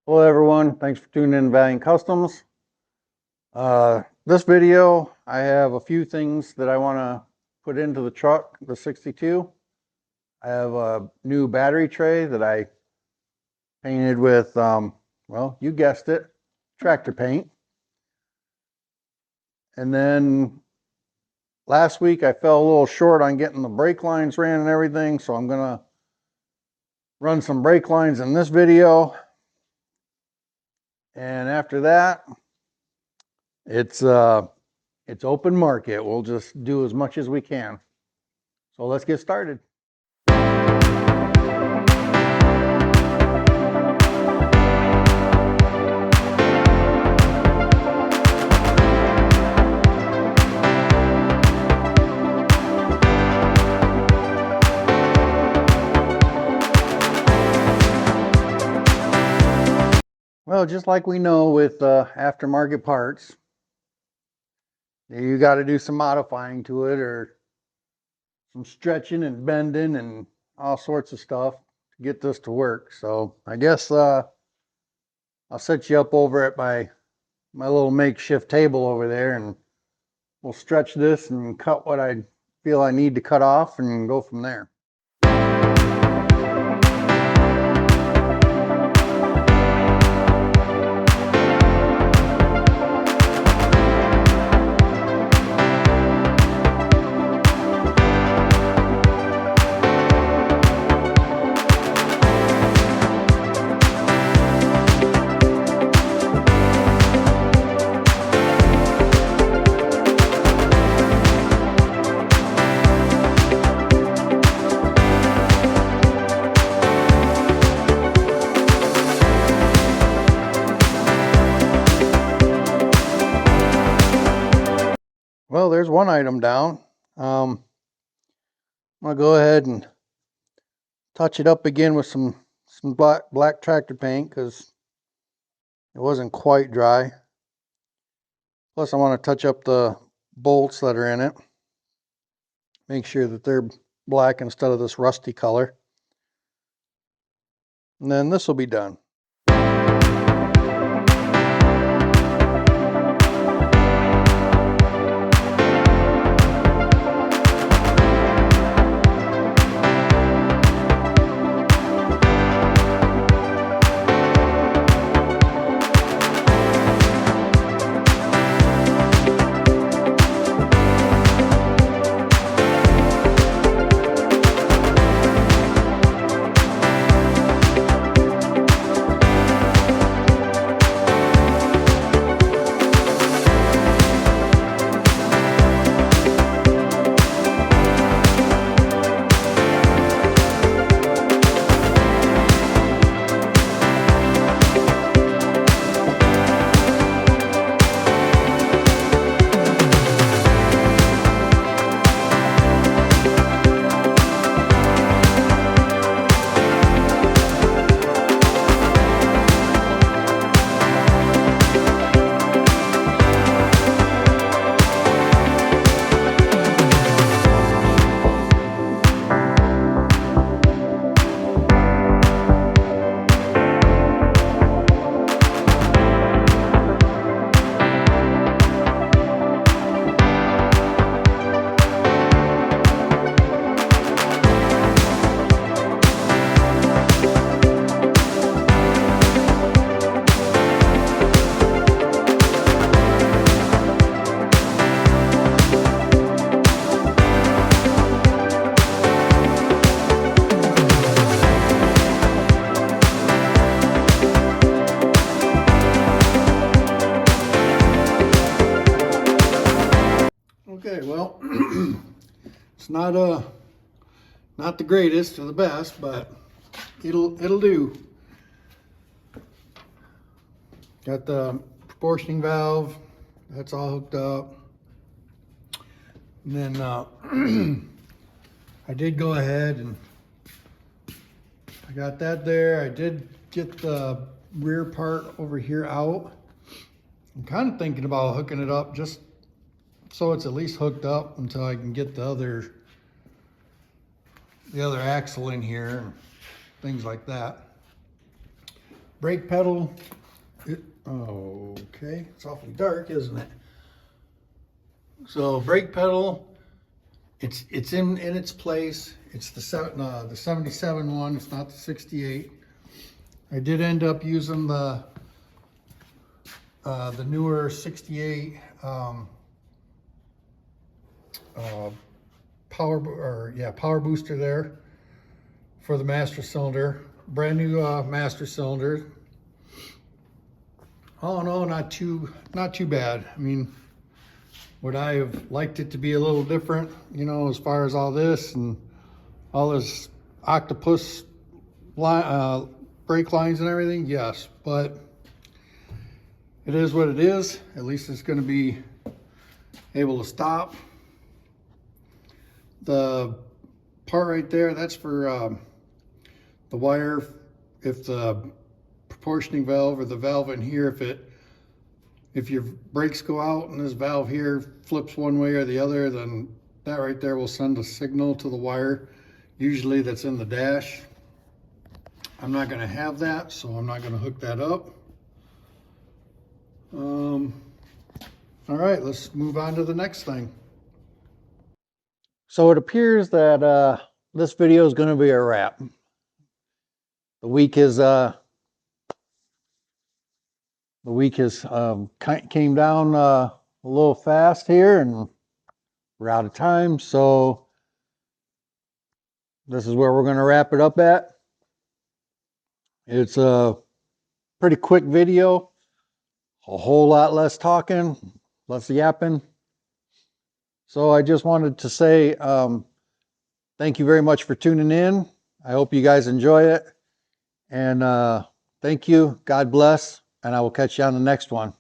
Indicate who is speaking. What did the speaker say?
Speaker 1: Hello everyone, thanks for tuning in to Valiant Customs. This video, I have a few things that I want to put into the truck, the 62. I have a new battery tray that I painted with, well, you guessed it, tractor paint. And then last week I fell a little short on getting the brake lines ran and everything, so I'm going to run some brake lines in this video. And after that, it's open market. We'll just do as much as we can. So let's get started. Well, just like we know with aftermarket parts, you got to do some modifying to it or some stretching and bending and all sorts of stuff to get this to work. So I guess I'll set you up over at my little makeshift table over there, and we'll stretch this and cut what I feel I need to cut off and go from there. Well, there's one item down. I'm gonna go ahead and touch it up again with some black tractor paint because it wasn't quite dry. Plus, I want to touch up the bolts that are in it. Make sure that they're black instead of this rusty color. And then this will be done. Okay, well, it's not the greatest or the best, but it'll do. Got the proportioning valve, that's all hooked up. And then I did go ahead and I got that there. I did get the rear part over here out. I'm kind of thinking about hooking it up just so it's at least hooked up until I can get the other axle in here and things like that. brake pedal, okay, it's awfully dark, isn't it? So brake pedal, it's in its place. It's the 77 one, it's not the 68. I did end up using the newer 68 power booster there for the master cylinder. Brand new master cylinder. Oh no, not too bad. I mean, would I have liked it to be a little different, you know, as far as all this and all this octopus brake lines and everything? Yes, but it is what it is. At least it's going to be able to stop. The part right there, that's for the wire. If the proportioning valve or the valve in here, if your brakes go out and this valve here flips one way or the other, then that right there will send a signal to the wire, usually that's in the dash. I'm not going to have that, so I'm not going to hook that up. All right, let's move on to the next thing. So it appears that this video is going to be a wrap. The week is came down a little fast here, and we're out of time. So this is where we're going to wrap it up at. It's a pretty quick video, a whole lot less talking, less yapping. So I just wanted to say thank you very much for tuning in. I hope you guys enjoy it. And thank you. God bless. And I will catch you on the next one.